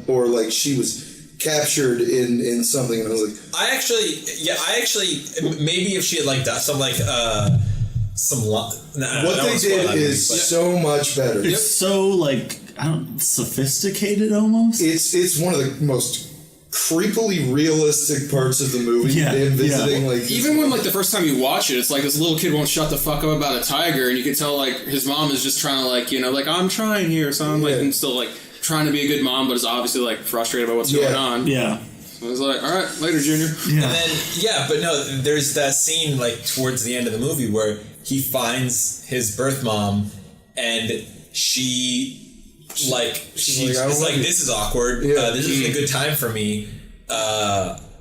or like she was captured in something, and I was like,
I actually maybe if she had like done some like
what they did is so much better.
It's so like sophisticated almost.
It's one of the most creepily realistic parts of the movie. Him visiting like
even when like the first time you watch it, it's like this little kid won't shut the fuck up about a tiger, and you can tell like his mom is just trying to like, you know, like, I'm trying here, so I'm like, and still like trying to be a good mom, but is obviously like frustrated by what's going on.
Yeah.
I was like, all right, later, Junior.
Yeah.
And then, but no, there's that scene like towards the end of the movie where he finds his birth mom, and she's like, this is awkward. This isn't a good time for me.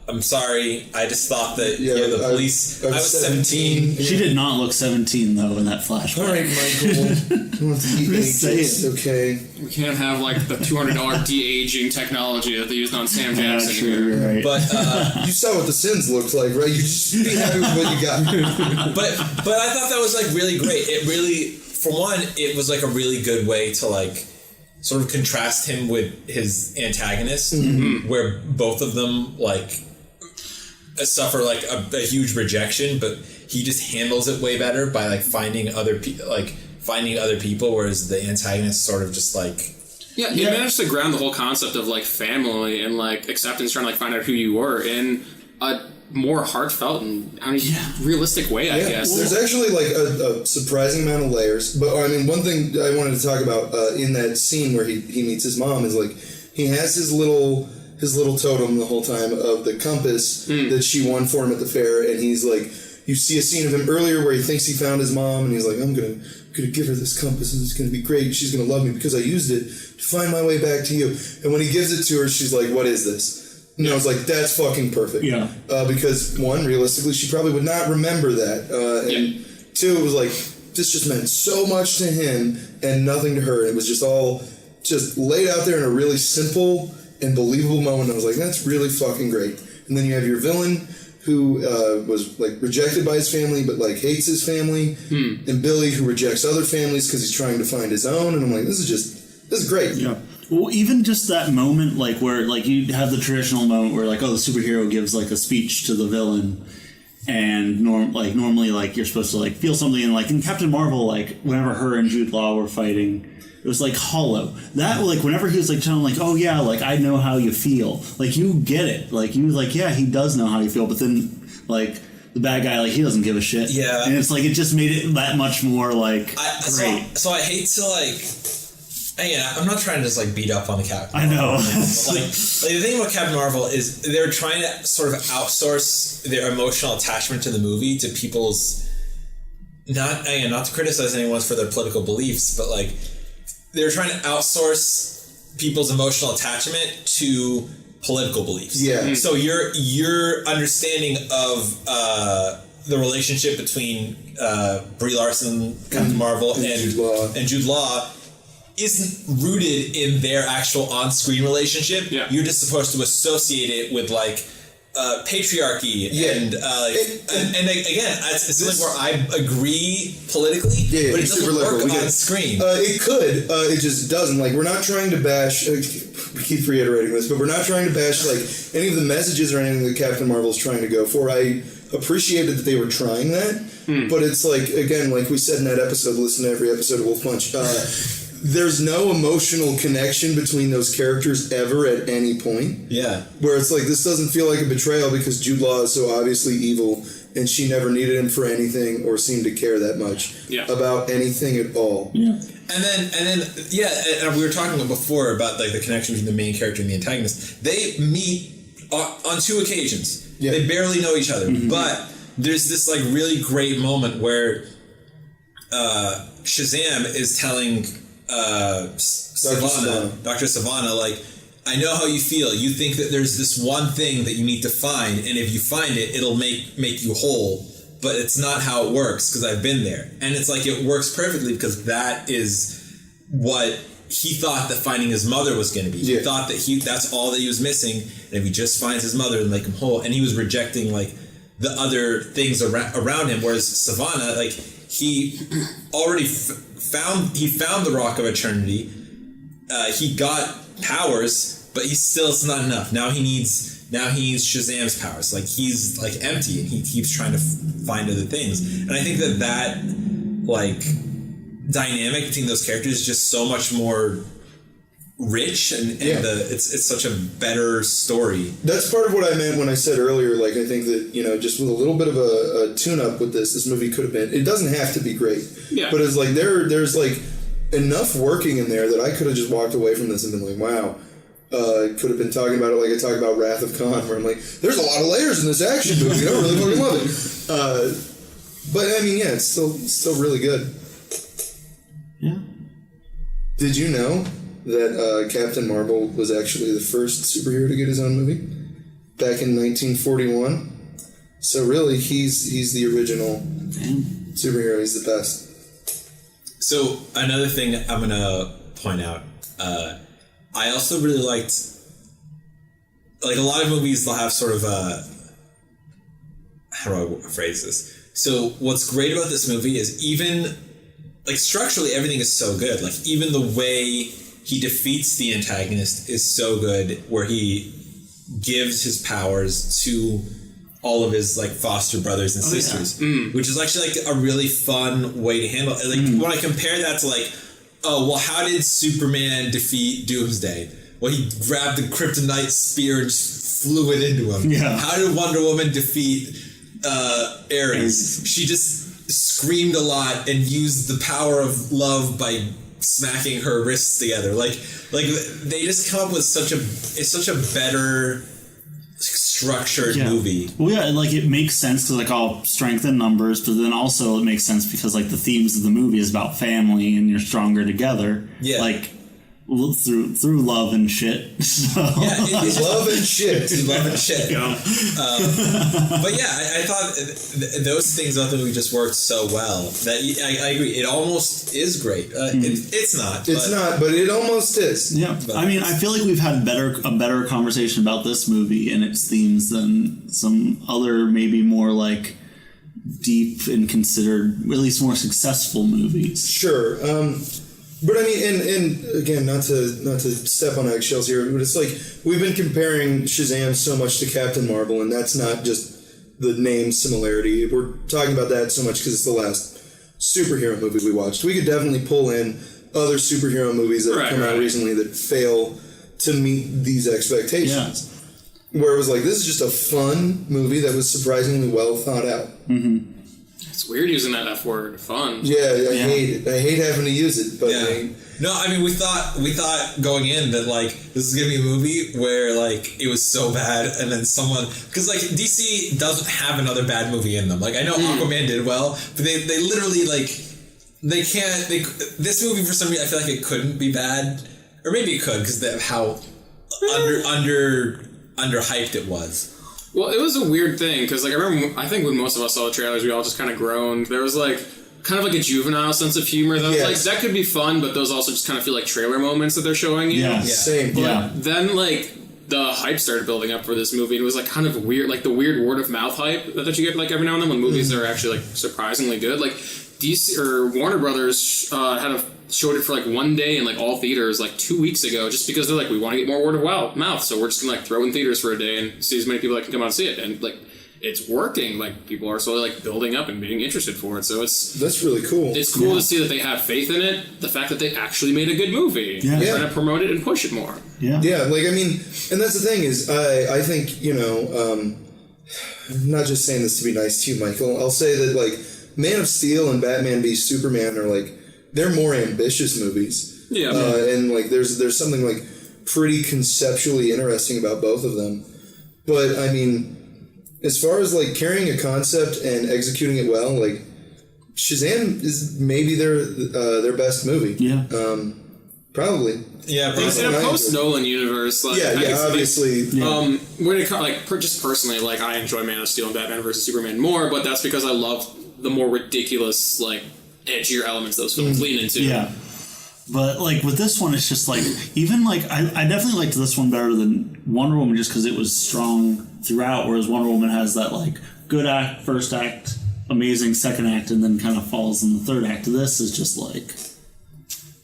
I'm sorry. I just thought that the police. I was 17.
She did not look 17 though in that flashback.
All right, Michael. You want to eat it's okay.
We can't have like the $200 de-aging technology that they used on Sam Jackson here.
Right.
But
you saw what the Sins looked like, right? You just be happy with what you got.
but I thought that was like really great. It really, for one, it was like a really good way to like sort of contrast him with his antagonist, where both of them like suffer like a huge rejection, but he just handles it way better by like finding other people, whereas the antagonist sort of just like
he managed to ground the whole concept of like family and like acceptance, trying to like find out who you were in a more heartfelt and realistic way, I guess.
There's actually like a surprising amount of layers, but I mean, one thing I wanted to talk about in that scene where he meets his mom is like he has his little totem the whole time of the compass that she won for him at the fair, and he's like, you see a scene of him earlier where he thinks he found his mom, and he's like, I'm gonna give her this compass, and it's gonna be great. She's gonna love me because I used it to find my way back to you. And when he gives it to her, she's like, what is this? And I was like, that's fucking perfect. Yeah. Because one, realistically, she probably would not remember that, and two, it was like this just meant so much to him and nothing to her. And it was just all just laid out there in a really simple and believable moment. I was like, that's really fucking great. And then you have your villain who was like rejected by his family but like hates his family, and Billy who rejects other families because he's trying to find his own. And I'm like, this is great.
Yeah. Well, even just that moment, like where like you have the traditional moment where like, oh, the superhero gives like a speech to the villain, and normally like you're supposed to like feel something, and like in Captain Marvel, like whenever her and Jude Law were fighting, it was like hollow. That like whenever he was like telling like, oh yeah, like I know how you feel, like you get it, like you like, yeah, he does know how you feel, but then like the bad guy, like he doesn't give a shit. Yeah, and it's like it just made it that much more like great.
So I hate to like. I'm not trying to just like beat up on the Captain
Marvel. I know.
Like the thing about Captain Marvel is they're trying to sort of outsource their emotional attachment to the movie to people's not to criticize anyone for their political beliefs, but like they're trying to outsource people's emotional attachment to political beliefs. Yeah. So your understanding of the relationship between Brie Larson, Captain Marvel, and Jude Law isn't rooted in their actual on-screen relationship. Yeah. You're just supposed to associate it with like patriarchy and again, it's something where I agree politically, but it doesn't work on screen.
It could, it just doesn't. Like, we're not trying to bash. We keep reiterating this, but we're not trying to bash like any of the messages or anything that Captain Marvel's trying to go for. I appreciated that they were trying that, but it's like, again, like we said in that episode, listen to every episode of WolfPunch. There's no emotional connection between those characters ever at any point. Yeah. Where it's like, this doesn't feel like a betrayal because Jude Law is so obviously evil and she never needed him for anything or seemed to care that much about anything at all.
Yeah.
And then, and we were talking before about like the connection between the main character and the antagonist. They meet on 2 occasions. Yeah. They barely know each other, but there's this like really great moment where Shazam is telling Dr. Savannah, like, I know how you feel. You think that there's this one thing that you need to find, and if you find it, it'll make you whole. But it's not how it works, because I've been there. And it's like it works perfectly because that is what he thought that finding his mother was going to be. He thought that that's all that he was missing, and if he just finds his mother and make him whole. And he was rejecting like the other things around him, whereas Savannah, like, he already found the Rock of Eternity. He got powers, but it's not enough. Now he needs Shazam's powers. Like, he's like empty, and he keeps trying to find other things. And I think that like dynamic between those characters is just so much more rich, and it's such a better story. That's part of what I meant when I said earlier, like, I think that, you know, just with a little bit of a tune-up with this movie could have been, it doesn't have to be great, but it's like there's like enough working in there that I could have just walked away from this and been like, wow. Could have been talking about it like I talk about Wrath of Khan, where I'm like, there's a lot of layers in this action movie. I really fucking love it. But I mean, yeah, it's still really good.
Yeah.
Did you know that Captain Marvel was actually the first superhero to get his own movie back in 1941? So really, he's the original superhero. He's the best. So another thing I'm gonna point out. I also really liked, like, a lot of movies, they'll have sort of a, how do I phrase this? So what's great about this movie is even, like, structurally everything is so good. Like, even the way he defeats the antagonist is so good, where he gives his powers to all of his, like, foster brothers and sisters, which is actually, like, a really fun way to handle it. Like, when I compare that to, like, oh, well, how did Superman defeat Doomsday? Well, he grabbed the kryptonite spear and just flew it into him. Yeah. How did Wonder Woman defeat Ares? She just screamed a lot and used the power of love by smacking her wrists together. Like they just come up with such a better structured movie.
Well, yeah, like, it makes sense because, like, all strength in numbers, but then also it makes sense because, like, the themes of the movie is about family and you're stronger together. Yeah. Like, through love and shit. So.
Yeah, it's love and shit.
Love and shit. Yeah. But yeah, I thought those things about the movie just worked so well that I agree. It almost is great. It's not. It's not, but it almost is.
Yeah. But I mean, I feel like we've had a better conversation about this movie and its themes than some other, maybe more like deep and considered, at least more successful movies.
Sure. But I mean, and again, not to step on eggshells here, but it's like we've been comparing Shazam so much to Captain Marvel, and that's not just the name similarity. We're talking about that so much because it's the last superhero movie we watched. We could definitely pull in other superhero movies that have come out recently that fail to meet these expectations. Yeah. Where it was like, this is just a fun movie that was surprisingly well thought out.
Mm-hmm. It's weird using that F word, fun.
Yeah, I hate it. I hate having to use it. But
no, I mean, we thought going in that, like, this is gonna be a movie where, like, it was so bad, and then someone, because, like, DC doesn't have another bad movie in them. Like, I know Aquaman did well, but they literally, like, they can't. This movie, for some reason, I feel like it couldn't be bad, or maybe it could because of how underhyped it was.
Well, it was a weird thing, because, like, I think when most of us saw the trailers, we all just kind of groaned. There was, like, kind of like a juvenile sense of humor that was like, that could be fun, but those also just kind of feel like trailer moments that they're showing you.
Yeah, same.
But then, like, the hype started building up for this movie, and it was, like, kind of weird, like, the weird word-of-mouth hype that you get, like, every now and then when movies are actually, like, surprisingly good. Like, DC, or Warner Brothers showed it for, like, one day in, like, all theaters, like, 2 weeks ago, just because they're like, we want to get more word of mouth, so we're just gonna, like, throw in theaters for a day and see as many people that can come out and see it. And, like, it's working. Like, people are slowly, like, building up and being interested for it. So
that's really cool.
It's cool to see that they have faith in it. The fact that they actually made a good movie. Yeah. Trying to promote it and push it more.
Yeah. Yeah. Like, I mean, and that's the thing is, I think, you know, I'm not just saying this to be nice to you, Michael. I'll say that, like, Man of Steel and Batman v Superman are, like, they're more ambitious movies.
Yeah.
And like there's something like pretty conceptually interesting about both of them. But I mean, as far as like carrying a concept and executing it well, like Shazam is maybe their best movie.
Yeah.
Probably.
Yeah,
In a post-Nolan universe, like
obviously.
When it just personally, like I enjoy Man of Steel and Batman vs Superman more, but that's because I love the more ridiculous, like edgier elements those films lean into.
Yeah. But like with this one, it's just like even like I definitely liked this one better than Wonder Woman just because it was strong throughout, whereas Wonder Woman has that like good act, first act, amazing second act, and then kind of falls in the third act. This is just like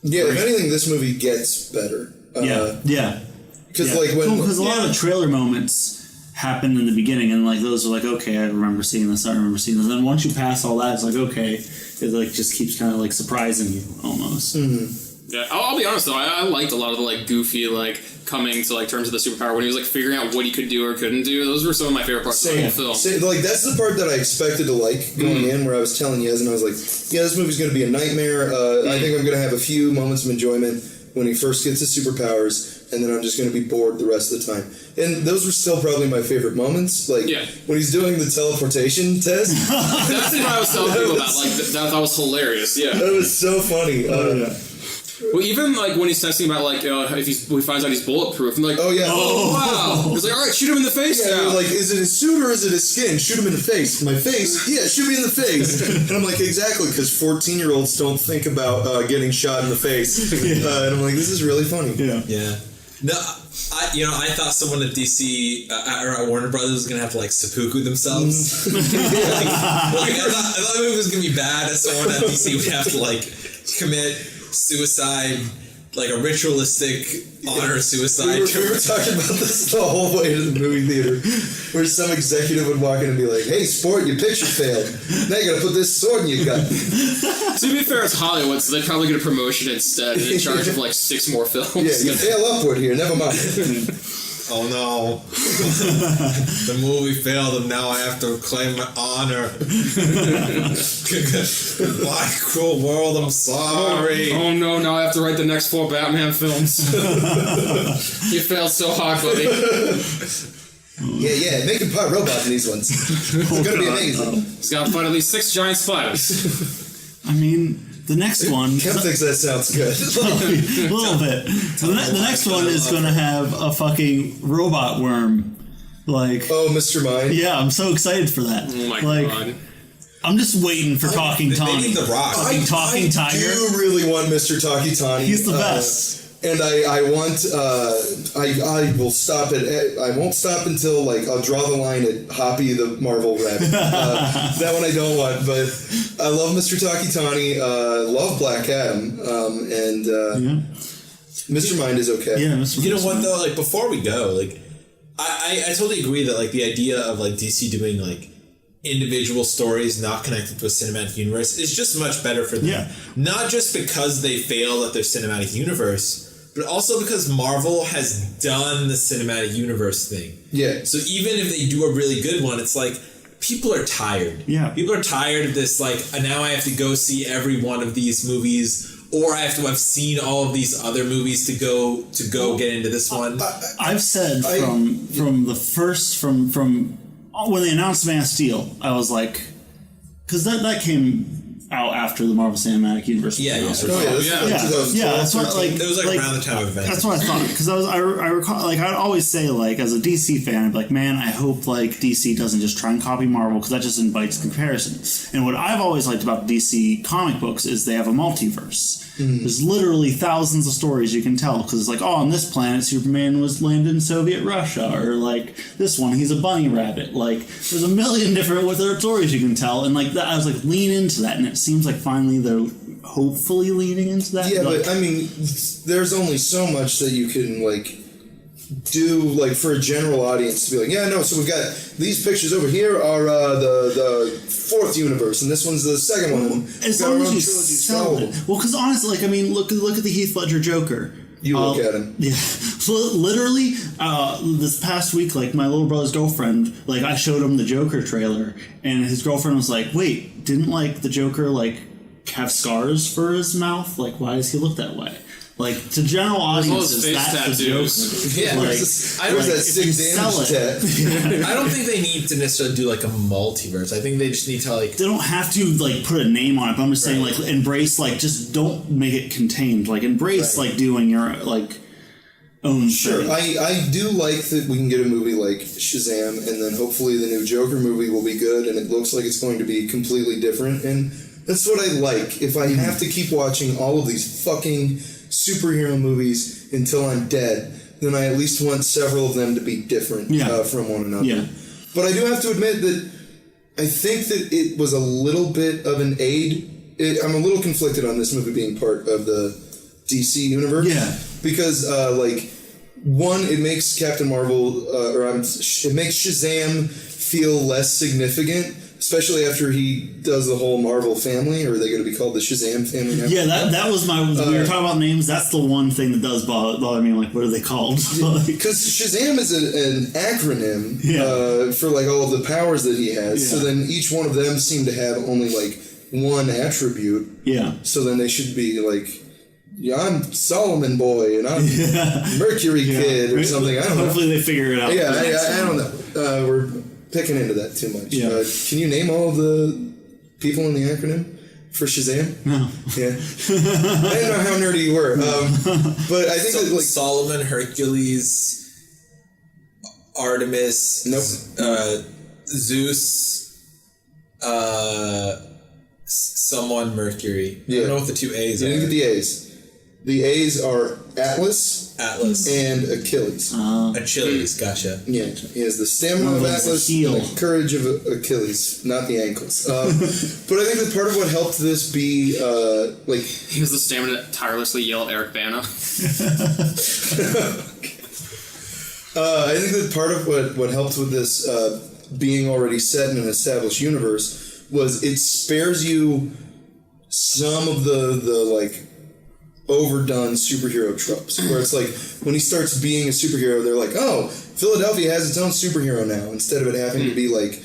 if anything, this movie gets better.
yeah.
Because like when
because a lot of the trailer moments happen in the beginning, and like those are like okay, I remember seeing this, and then once you pass all that, it's like okay, it like just keeps kind of like surprising you almost.
Mm-hmm.
Yeah, I'll be honest though, I liked a lot of the like goofy like coming to like terms of the superpower when he was like figuring out what he could do or couldn't do. Those were some of my favorite parts of the whole film.
Like that's the part that I expected to like going in, where I was telling Yez and I was like, yeah, this movie's going to be a nightmare. I think I'm going to have a few moments of enjoyment when he first gets his superpowers, and then I'm just going to be bored the rest of the time. And those were still probably my favorite moments. Like when he's doing the teleportation test.
That's what I was telling people about. Like that was hilarious. Yeah,
that was so funny.
Well, even like when he's testing about like if he finds out he's bulletproof, I'm like,
oh
wow. He's like, all right, shoot him in the face.
Yeah,
now.
like, is it his suit or is it his skin? Shoot him in the face. My face? Yeah, shoot me in the face. And I'm like, exactly, because 14-year-olds don't think about getting shot in the face. And I'm like, this is really funny.
Yeah. No, I thought someone at DC or at Warner Brothers was gonna have to like seppuku themselves. I thought the movie was gonna be bad, and someone at DC would have to like commit suicide, like a ritualistic honor suicide.
We were talking about this the whole way to the movie theater, where some executive would walk in and be like, "Hey, sport, your picture failed. Now you gotta put this sword in your gut."
To be fair, it's Hollywood, so they probably get a promotion instead in charge of like 6 more films.
Yeah, you fail upward here. Never mind.
Oh no. The movie failed and now I have to claim my honor. Why, cruel world, I'm sorry.
Oh no, now I have to write the next 4 Batman films. You failed so hard, buddy.
Yeah, making part robots in these ones. It's gonna be amazing.
He's gotta fight at least 6 giant spiders.
I mean, the next one...
Kim thinks that sounds good.
A little bit. The next one is going to have a fucking robot worm. Like...
Oh, Mr. Mind?
Yeah, I'm so excited for that.
Oh my god.
I'm just waiting for Talking
They
Tawny.
need The Rock.
Talking Tiger.
I do really want Mr. Talkie Tawny.
He's the best.
And I want, I will stop at, I won't stop until, like, I'll draw the line at Hoppy the Marvel Rabbit. That one I don't want, but I love Mr. Talkie Tawny, love Black Adam, and Mr. Mind is okay.
Yeah, Mr.
You know what, though? Like, before we go, like, I totally agree that, like, the idea of, like, DC doing, like, individual stories not connected to a cinematic universe is just much better for them.
Yeah.
Not just because they failed at their cinematic universe, but also because Marvel has done the cinematic universe thing.
Yeah.
So even if they do a really good one, it's like people are tired.
Yeah.
People are tired of this, like, now I have to go see every one of these movies, or I have to have seen all of these other movies to go get into this one.
I've said from the first from when they announced Man of Steel, I was like, because that came out after the Marvel Cinematic Universe.
Yeah.
Was
Yeah,
that's what
It was like around the time of events.
That's what I thought, because I recall, like, I'd always say, like, as a DC fan, I'd be like, man, I hope, like, DC doesn't just try and copy Marvel, because that just invites comparison. And what I've always liked about DC comic books is they have a multiverse. There's literally thousands of stories you can tell, because it's like, oh, on this planet, Superman was landed in Soviet Russia, or, like, this one, he's a bunny rabbit. Like, there's a million different stories you can tell, and, like, that, I was like, lean into that, and it seems like finally they're hopefully leaning into that.
Yeah,
like,
but I mean, there's only so much that you can, like, do, like, for a general audience to be like, yeah, no, so we've got these pictures over here are the fourth universe, and this one's the second one.
As long as you sell it. Well, because honestly, like, I mean, look at the Heath Ledger Joker.
You look at him.
Yeah. So literally, this past week, like, my little brother's girlfriend, like, I showed him the Joker trailer, and his girlfriend was like, wait, didn't, like, the Joker, like, have scars for his mouth? Like, why does he look that way? Like, to general audiences, that's the joke.
Yeah,
Like,
Where's that sick damage tat?
I don't think they need to necessarily do like a multiverse. I think they just need to like.
They don't have to like put a name on it, but I'm just saying like embrace like just don't make it contained. Like embrace like doing your like own thing.
I do like that we can get a movie like Shazam, and then hopefully the new Joker movie will be good, and it looks like it's going to be completely different, and that's what I like. If I have to keep watching all of these fucking superhero movies until I'm dead, then I at least want several of them to be different from one another. Yeah. But I do have to admit that I think that it was a little bit of an aid. I'm a little conflicted on this movie being part of the DC universe. Yeah. Because, one, it makes Captain Marvel, it makes Shazam feel less significant, especially after he does the whole Marvel family. Or are they going to be called the Shazam family now?
Yeah, that was my... we were talking about names. That's the one thing that does bother me. Like, what are they called?
Because Shazam is an acronym for, like, all of the powers that he has. Yeah. So then each one of them seem to have only, like, one attribute. Yeah. So then they should be, like... Yeah, I'm Solomon Boy, and I'm Mercury Kid, or something. I don't know.
Hopefully they figure it out.
Yeah, I don't know. We're picking into that too much. Yeah. Can you name all of the people in the acronym for Shazam?
No.
Yeah. I didn't know how nerdy you were. But I think that, like...
Solomon, Hercules, Artemis...
Nope.
Zeus... someone Mercury.
Yeah.
I don't know what the two A's
are. You didn't get the A's. The A's are Atlas, and Achilles.
Achilles, gotcha.
Yeah, he has the stamina of Atlas and the courage of Achilles, not the ankles. But I think that part of what helped this be,
he was the stamina to tirelessly yell at Eric Bana.
I think that part of what helped with this being already set in an established universe was it spares you some of the overdone superhero tropes, where it's like when he starts being a superhero, they're like, oh, Philadelphia has its own superhero now, instead of it having to be like,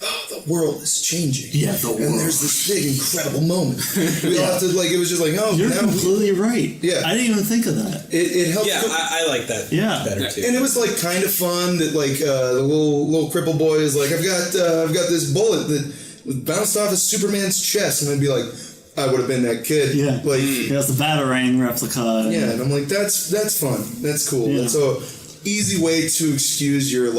oh, the world is changing.
Yeah, the world.
And there's this big, incredible moment. We all have to, it was just like, oh,
you're completely right.
Yeah.
I didn't even think of that.
It helped.
Yeah, I like that better too.
And it was like kind of fun that the little cripple boy is like, I've got this bullet that bounced off of Superman's chest, and I'd be like, I would have been that kid.
Yeah. He has the Batarang replica.
Yeah, and I'm like, that's fun. That's cool. Yeah. That's a easy way to excuse your,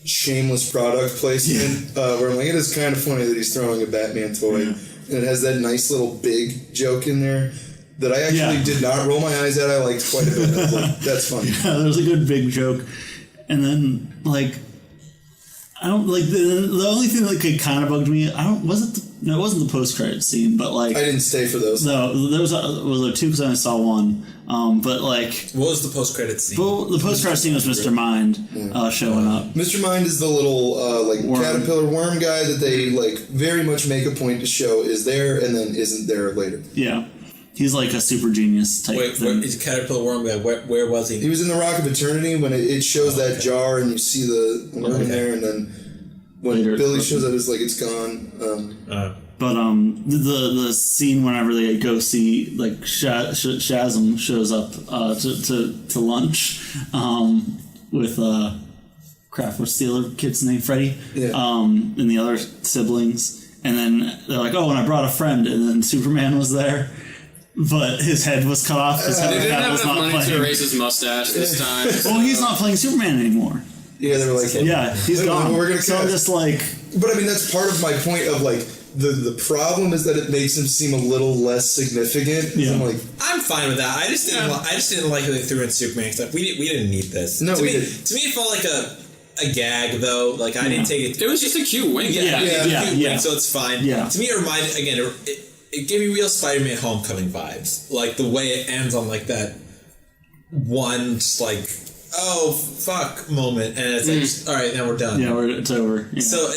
shameless product placement, where I'm like, it is kind of funny that he's throwing a Batman toy, and it has that nice little big joke in there that I actually did not roll my eyes at. I liked quite a bit. I was like, that's funny.
Yeah, there's a good big joke. And then, I don't the only thing that kind of bugged me. It wasn't the post-credit scene, but
I didn't stay for those.
No, there was two because I only saw one. But
what was the post-credit scene?
Well, the post-credit scene was Mr. Mind showing up.
Mr. Mind is the little caterpillar worm guy that they very much make a point to show is there and then isn't there later.
Yeah. He's like a super genius type thing.
He's a caterpillar worm guy. Where was he?
He was in the Rock of Eternity when it shows that jar and you see the worm in there, and then when Billy shows up, it's like it's gone.
But the scene whenever they go see Shazam shows up to lunch with what's the other kid's name? Freddie. Yeah. And the other siblings, and then they're like, oh, and I brought a friend, and then Superman was there. But his head was cut off. His head
they didn't have enough money to erase his mustache this time.
Well, he's not playing Superman anymore.
Yeah, they were like,
he's gone.
We're gonna
so I'm just like...
But I mean, that's part of my point of the problem is that it makes him seem a little less significant.
Yeah.
I'm fine with that. I just didn't like that they threw in Superman stuff. We didn't need this.
No,
to me, it felt like a gag though. I didn't take it.
It was just a cute wink.
Wink, so it's fine.
Yeah.
To me, it reminded it gave me real Spider-Man Homecoming vibes. The way it ends on that one oh fuck moment, and it's all right, now we're done.
Yeah, it's over. Yeah.
So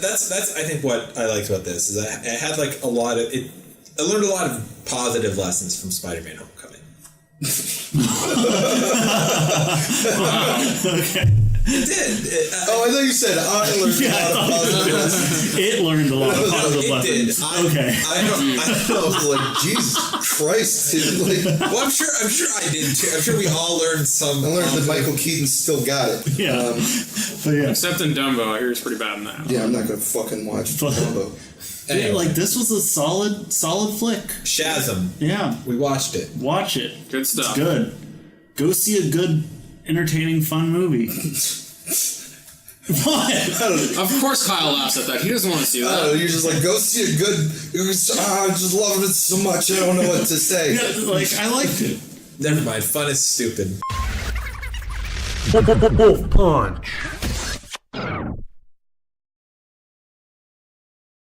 that's I think what I liked about this is that it had a lot of it. I learned a lot of positive lessons from Spider-Man Homecoming.
Wow. Okay.
It did.
Oh, I thought you said I learned a lot of positive lessons.
It learned a lot of positive
It did.
lessons. Okay.
I don't know.
I was like, Jesus Christ, dude. Like,
Well, I'm sure I did too. I'm sure we all learned some.
I learned that Michael Keaton still got it.
Yeah. But yeah.
Except in Dumbo, I hear he's pretty bad in that.
Yeah, I'm not gonna fucking watch Dumbo.
Yeah, like this was a solid flick.
Shazam.
Yeah.
We watched it.
Watch it.
Good stuff.
It's good. Go see a good, entertaining, fun movie. What?
Of course Kyle laughs at that. He doesn't want to see that.
You're just like, go see a good. I just love it so much. I don't know what to say.
Yeah, like I liked it.
Never mind. Fun is stupid.
WolfPunch.